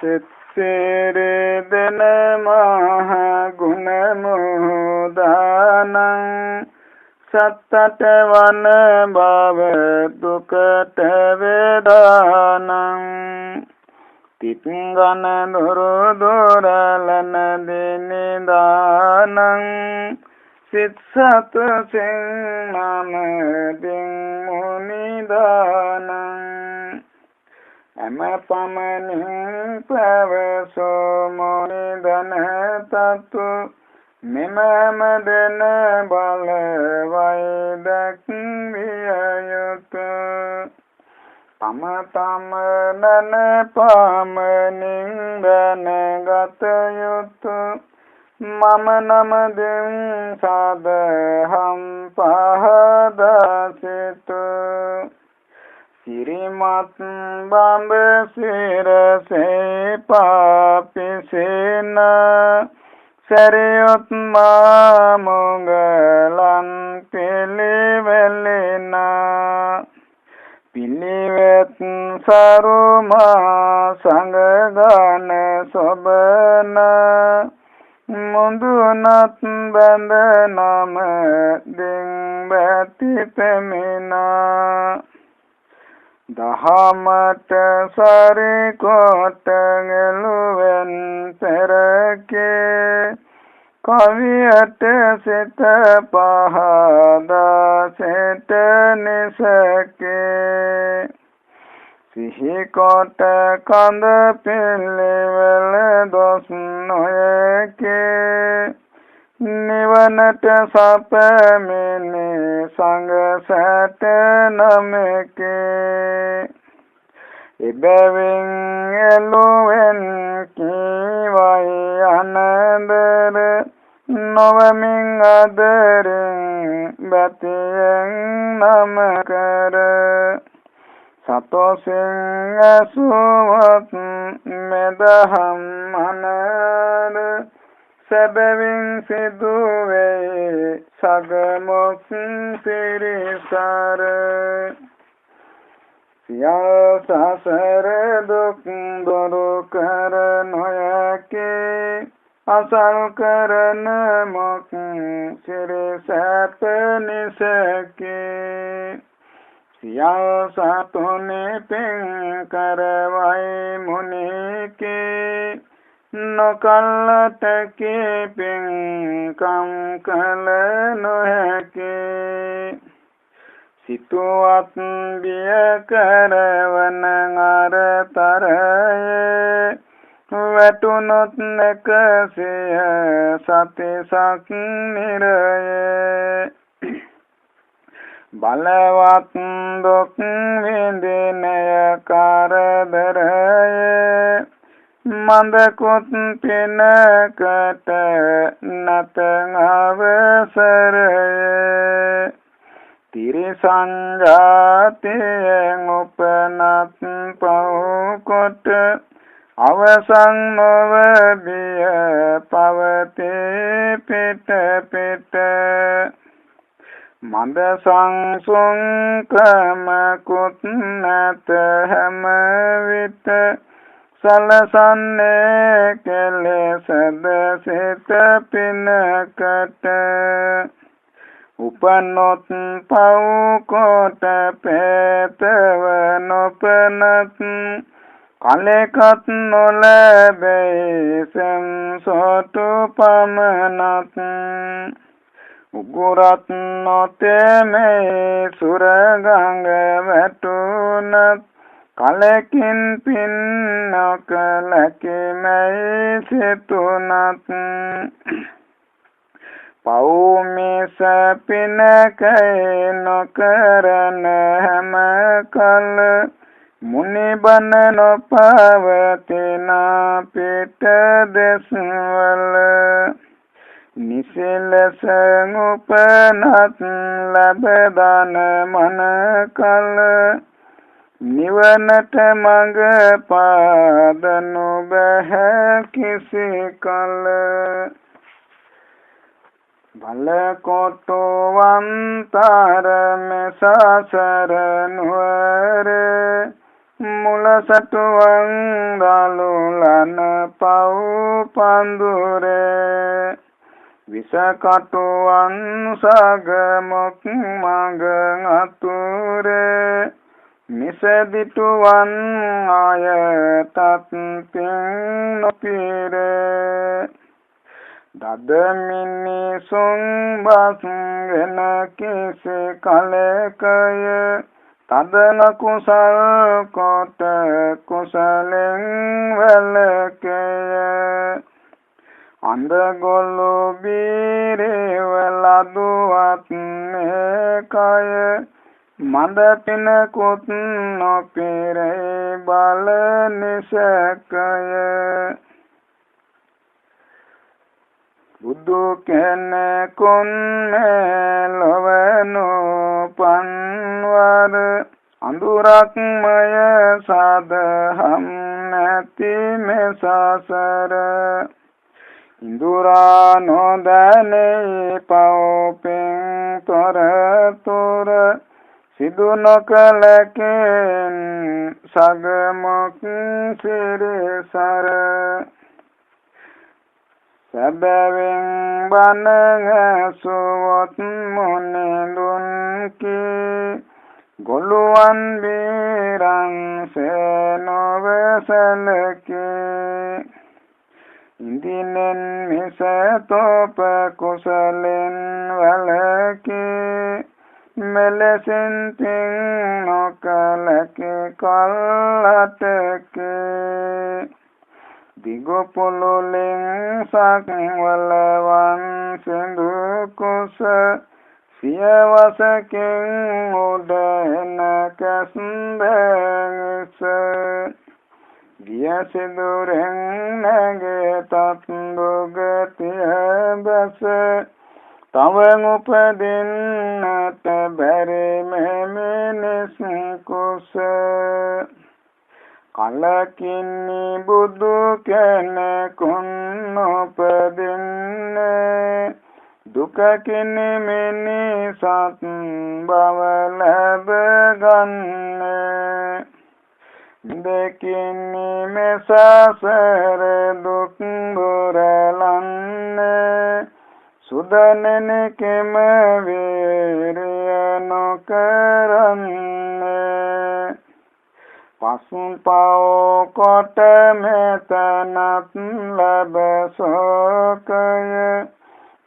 සිත්සිරි දෙන මහ ගුණ මුදානං සත්තට වන බව දුකට වේදානං තිත්ගන දුරු දුරලන දිනිදානං සිත් සතු සිංහම දින් මුනිදානං එම පමණින් පැවසෝ මුනිදන තතු මෙමම දෙන බල වෛදක් විය යුතු තම තම නන පමණින් දැනගත යුතු මම නමදින් සදහම් පහදසිතු සිරිමත් බඹ සිරසේ පාපිසේන සැරියොත් මාමුගලන් පිළිවෙලෙන පිළිවෙත් සරුමා සංගගන සොබන මුදුනත් බැඳ නම දින් බැති පෙමිනා දහමට සරිකොට ගෙලුවෙන් පෙරකේ කවියට සිත පහදා සිට නිසකේ සිහිකොට කඳ පිළිවෙල දොස් නොයකේ නිවනට සපමිනි සංග සැට නමකේ එබැවින් එළුවෙන් කීවයි අනදර නොවමින් අදරින් බැතියෙන් නම කර සතොසින් ඇසුවත් මෙදහම් අනර සැබවින් සිදුවේ සගමොස් සිරිසර සියල් සසර දුක් දුරු කර නොයකේ අසල් කරන මොක් සිරිසැප නිසකේ සියල් සතුනි පින් කරවයි මුනිකේ නොකල්ලට කීපින් කම් කල නොහැකේ සිතුවත් බිය කරවන අරතරයේ වැටුනොත් නැකසිය සතිසක් නිරයේ බලවත් දුක් විඳිනය කරදරයේ මන්දකුත් පිනකට නැත අවසරයේ තිරිසන් ජාතියෙන් උපනත් පව්කොට අවසන් නොව බිය පවතී පිට පිට මන්ද සංසුන් ක්‍රමකුත් නැත හැම විට සලසන්නේ කෙලෙසද සිත පිනකට උපනොත් පව්කොට පෙතව නොපනත් කලෙකත් නොලැබේ සම්සොටු පමනත් උගුරත් නොතෙමේ සුරගංග වැටුනත් කලකින් පින් නොකලකිමයි සිතුනත් පව්මිස පිනකයි නොකරන හැම කල මුනිබන නොපවතිනා පිට දෙස්වල නිසිලස උපනත් ලැබදාන මන කල නිවනට මඟ පාදනු බැහැ කිසි කල බලකොටුවන්තර මෙසසර නුවර මුල සටුවන් දලුල යන පව් පඳුරේ විසකටුවන් සගමොක් මඟ අතුරේ මිසදිටුවන් ආයතත් පින් නොපිරේ දද මිනිසුන් බස්ගෙන කිසි කලකය තදන කුසල් කොට කුසලෙන් වැළකය අන්දගොල්ලු බීරවලදුවත් කය මද පිනකුත් නොපිරේ බල නිසකය බුදු කෙනෙකුන් මෙලොවනු පන්වර අඳුරක්මය සදහම් නැති මෙසසර ඉඳුරා නොදැනේ පව්පෙන් තොරතුර සිදු නොකලකෙන් සගමොක් සිරිසර සැබැවින් බණ ඇසුවොත් මොනෙලුන් කී ගොළුවන් බීරන් සෙනොවසලකේ ඉන්දිනෙන් මිස තෝප කුසලෙන් වැළකී මෙලෙසින් පින් නොකලකේ කල්ලටකේ දිගු පොළොලෙන් සක්වලවන් සිඳු කුස සියවසකින් උඩ එන කැස්බැස ගිය සිදුරෙන් නැගේ තත් දුගතිය බැස තවන් උපදින්නට බැරි මෙමිනිස් කුස කලකින්නි බුදු කෙනෙකුන් නොපදින්නේ දුකකිනි මිනිසත් බව ලැබගන්නේ දෙකිනි මෙසසර දුක් දුරලන්නේ සුදනෙනි කෙම වීරිය නොකරන්නේ පසුන් පව කොට මෙතනත් ලැබ සෝකය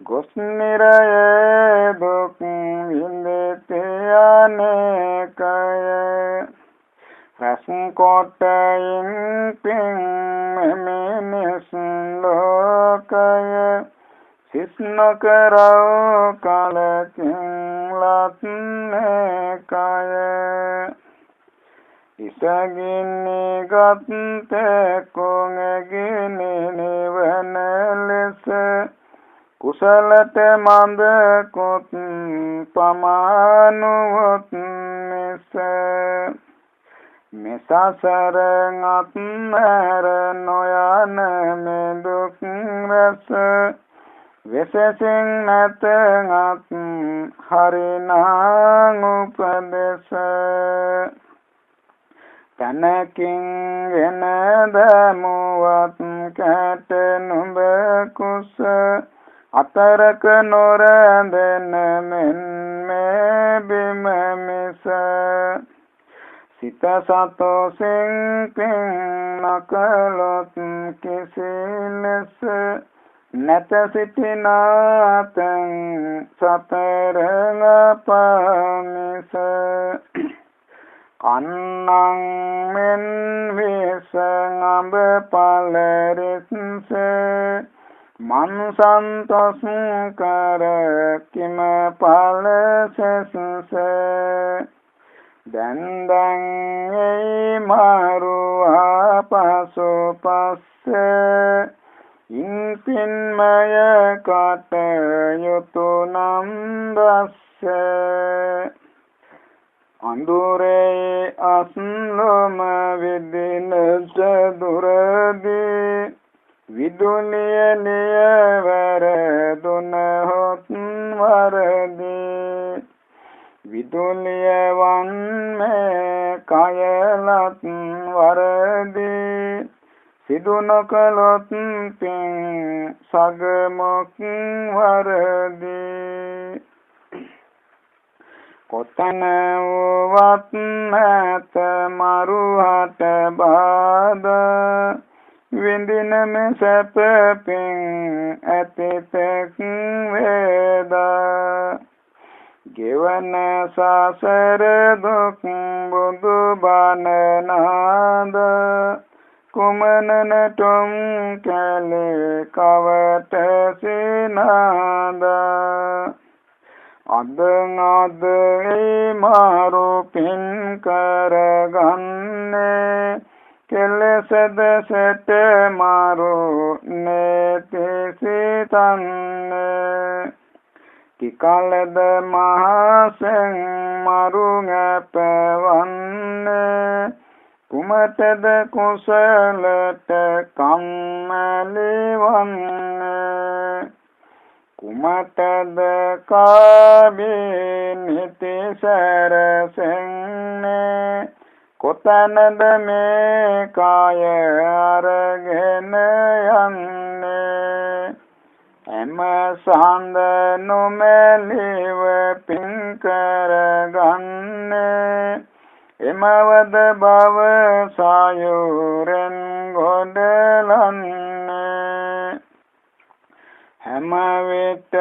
ගොස් නිරයේ දුක් විඳිති අනේකය රැස් කොටයින් පින් මිනිස් ලෝකය සිස් නොකරව කලකින් ලත්නේකය ඉසගින්නි ගත්තෙකුන් එගිනි නිවන ලෙස කුසලට මඳ කුත් පමානුවොත් මිස මෙසසර අත්මැර නොයන මෙදුක් රැස වෙසසින් නැත අත් හරිනා උපදෙස තනකින් ගෙන දමුවත් කැට නුඹ කුස අතරක නොරැඳෙන මෙන් මේ බිම මිස සිත සතෝසින් පින් නකලොත් කිසි ලෙස නැත සිටිනාතන් සතර අපමිස කන්නං මෙන් විසංගඹ පලරිත්ස මන් සන්තොස් කර කිම පලසෙස්ස දැන්දන් ඒ මාරුවා පසු පස්ස ඉන්පින්මය කටයුතු නම් දස්ස අඳුරේ අස්ලොම විදිනට දුරදී විදුලිය නියවර දුනහොත් වරදී විදුලිය වන්නේ කයලත් වරදී සිදු නොකළොත් පින් සගමොක් වරදී කොතන වුවත් නැත මරුහට බාධා විඳිනම සැප පින් ඇතිතෙක් වේදා ගෙවන සසර දුක් බුදු බණ නාද කුමනනටොම් කැලේ කවට සිනාදා අද මාරු පින් කරගන්නේ කෙලෙසද සෙට මාරු නේති සිතන්නේ කිකලද මහසෙන් මරු නැපවන්නේ කුමටද කුසලට කම්මැලි වන්නේ කුමටද කාබී නිති සැරසෙන්නේ කොතනද මේ කාය අරගෙන යන්නේ එම සඳ නොමැලිව පින් කරගන්නේ එමවද බව සායුරෙන් ගොඩලන්නේ හැම විට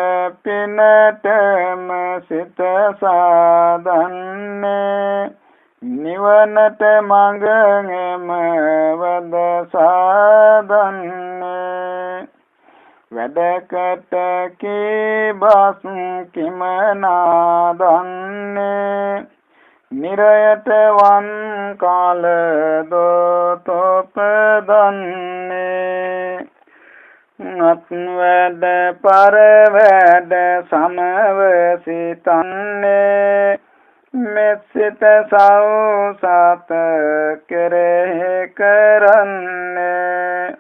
පිනටම සිත සාදන්නේ නිවනට මඟ එමවද සාදන්නේ වැඩකට කීබස් කිමනාදන්නේ නිරයට වන් කාල දොතොපදන්නේ අත් වැඩ පර වැඩ සමව සිතන්නේ මෙසිත සෞසත කෙරෙහි කරන්නේ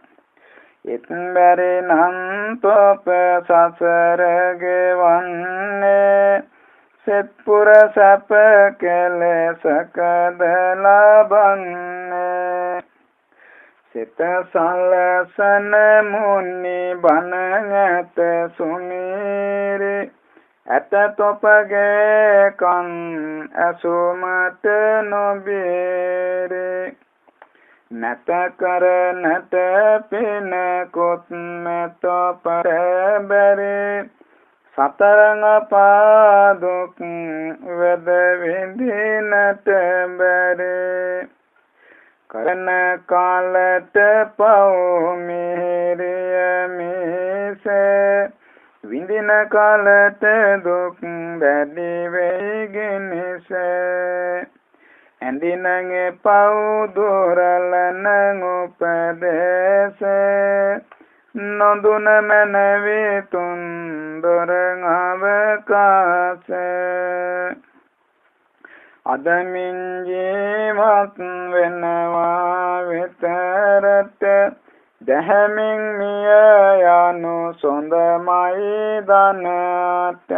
ඉත්බැරි නම් තොප සසර ගෙවන්නේ සෙත්පුර සැප කෙලෙසකද ලබන්නේ සිත සලසන මුනි බණ නැත සුමීරි ඇත තොපගේ කන් ඇසුමට නොබේරි නැත කරනට පින කොත් මෙත පරබැරි සතරංග පාදුක් වෙද විඳිනට බැරි කරන කාලට පව් මිහිරිය මිසේ විඳින කාලට දුක් වැඩි වෙයිගෙනසේ ඇඳිනගේ පව් දුරලන උපදේශේ නොදුන මැනවි තුන් දොරං අවකාශේ අදමින් ජීවත් වෙනවා විතරට දැහැමින් මිය යනු සොඳමයි දනට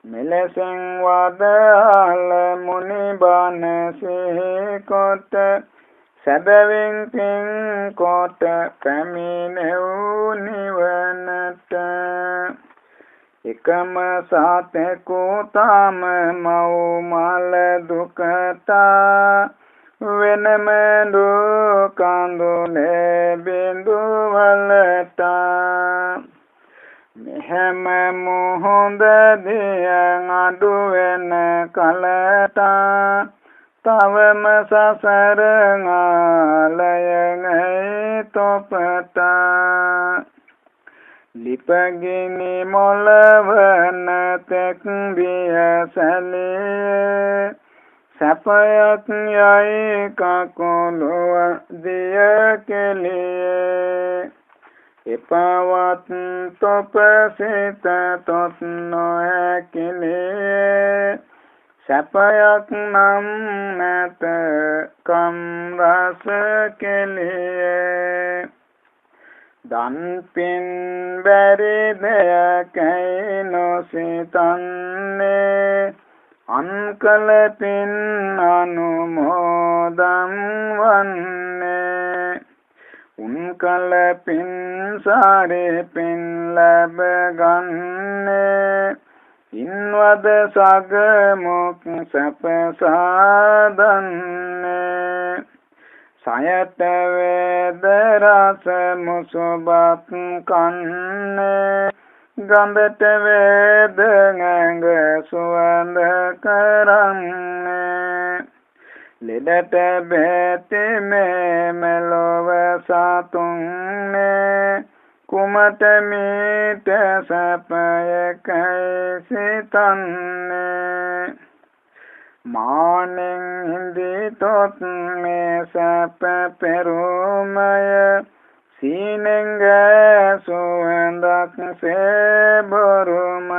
මෙලෙසින් වදාළ මුනි බණ සිහි කොට සැබවින් පින් කොට පැමිණෙව් නිවනට එකම සතෙකු තම මව් මල දුකතා වෙනම දුකඳුනේ බිඳුවලතා මෙහෙම මුහුද දියන් අඩු වෙන කලතා තවම සසර ආලයෙන් තොපතා ලිපගිනි මොළවන තෙක් බිය සැලේ සැපයක් යයි කකුලුව දිය කෙලියේ එපවත් තොප සිත තොත් නොහැකිලියේ සැපයක් නම් නැත කම් රස කෙලියේ දන් පින් බැරි දෙයකැයි නොසිතන්නේ අන්කල පින් අනුමෝදන් වන්නේ උන් කල පින් සාරේ පින් ලැබ ගන්නේ ඉන්වද සගමුක් සැප සාදන්නේ සයත වේද රස මුසුබත් කන්නේ ගන්ධට වේද ඇඟ සුවඳ කරන්නේ ලෙඩට බෙහෙත මෙලොව සතුන්නේ කුමට මීට සැපයකයි සිතන්නේ මානෙන් හිඳිතොත් මේ සැප පෙරුමය සීනෙන් සුවඳක් සේබොරුමය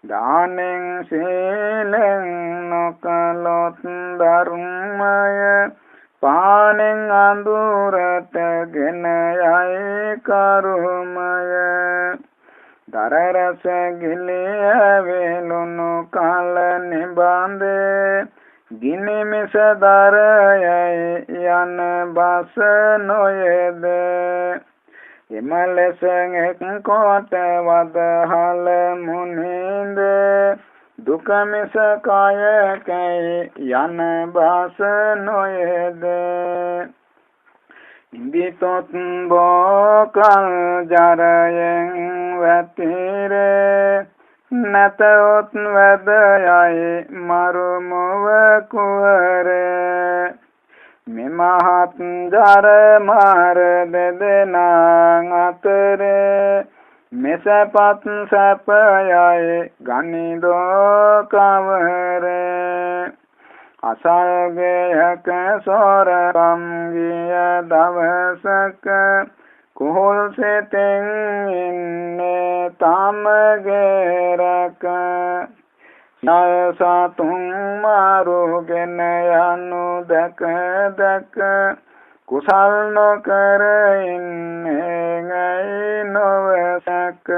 දානෙන් සීලෙන් නොකලොත් ධර්මය පානෙන් අඳුරට ගෙන යයි කරුමය දරරස ගිලිය වේලුණු කල නිබන්දේ ගිනි මිස දරයයි යන බස නොයේද එමලෙස එක් කොට වදහල මුනින්ද දුක මිස කායකයි යන බස නොයේද ඉන්දිතොත් බෝකල් ජරයෙන් වැතිරේ නැතොත් වැදයයි මරුමුව කුවරේ මෙමහත් ජර මාර දෙදෙනා අතරේ මෙසපත් සැපයයි ගනිදෝ කවරේ අසල්ගයක සොරම් ගිය දවසක කුහුල් සිතින් ඉන්නේ තමගේරක සතුන් මාරුගෙන යනු දැක දැක කුසල් නොකර ඉන්නේ ඇයි නොවසක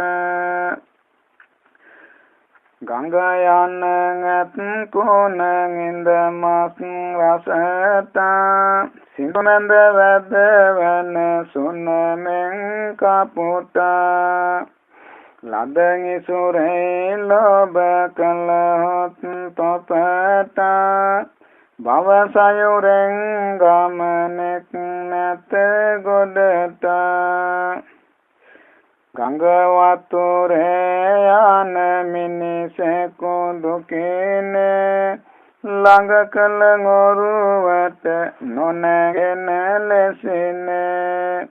ගංග යන ඇත් කොන ඉඳ මස් රසට සිඳුනන්ද වැද වන සුනමෙන් කපුට ලදඟි සුරේ ලොබ කළහොත් තොපට භවසයුරෙන් ගමනෙක් නැත ගොඩට ගංග වතුරේ යන මිනිසෙකු දුකිනේ ළඟ කළ ගොරුවට නොනැගෙන ලෙසිනේ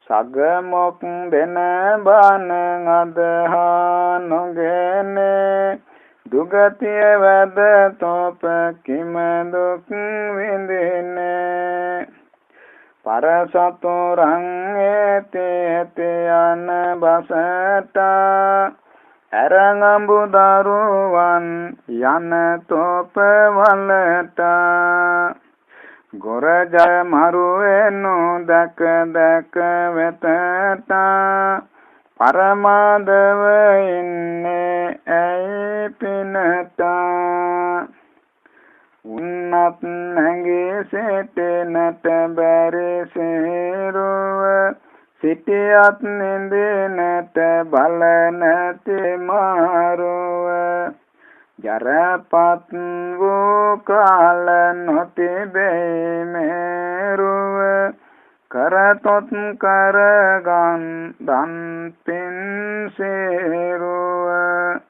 සගමොක් දෙන බන අදහා නොගෙනේ දුගතිය වැද තොප කිම දුක් විඳිනේ පරසතුරං ඇති යන බසට ඇරඟඹු දරුවන් යන තොප වලට ගොරජ මරුවෙනු දැක දැක වෙතට පරමාදව ඉන්නේ ඇයි පිනට උන්නත් නැගී සිටිනට බැරි සිරුව සිටියත් නිදිනට බල නැති මාරුව ජරපත් වූ කාල නොතිබෙයි මේරුව කරතොත් කරගන් දන් පින් සිරුව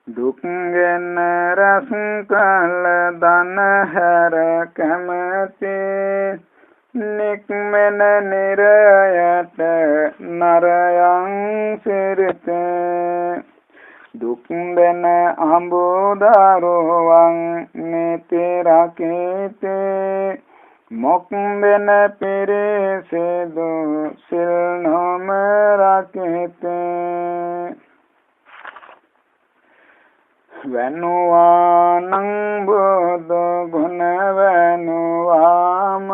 දුක්ගෙන රස කල දන හැර කැමති නික්මෙන නිරයට නරයන් සිරිත දුක් දෙන අඹුදරුවන් නිති රකිතේ මොක් දෙන පිරිසිදු සිල් නොම රකිතේ වෙනුවානං බුදු ගුණ වෙනුවාමය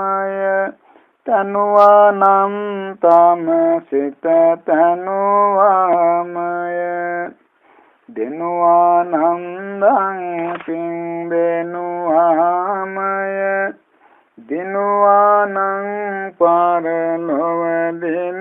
තනුවානම් තම සිත තනුවාමය දෙනුවානන්දං සිං දෙනුවාමය දිනුවානං පාරලොව දින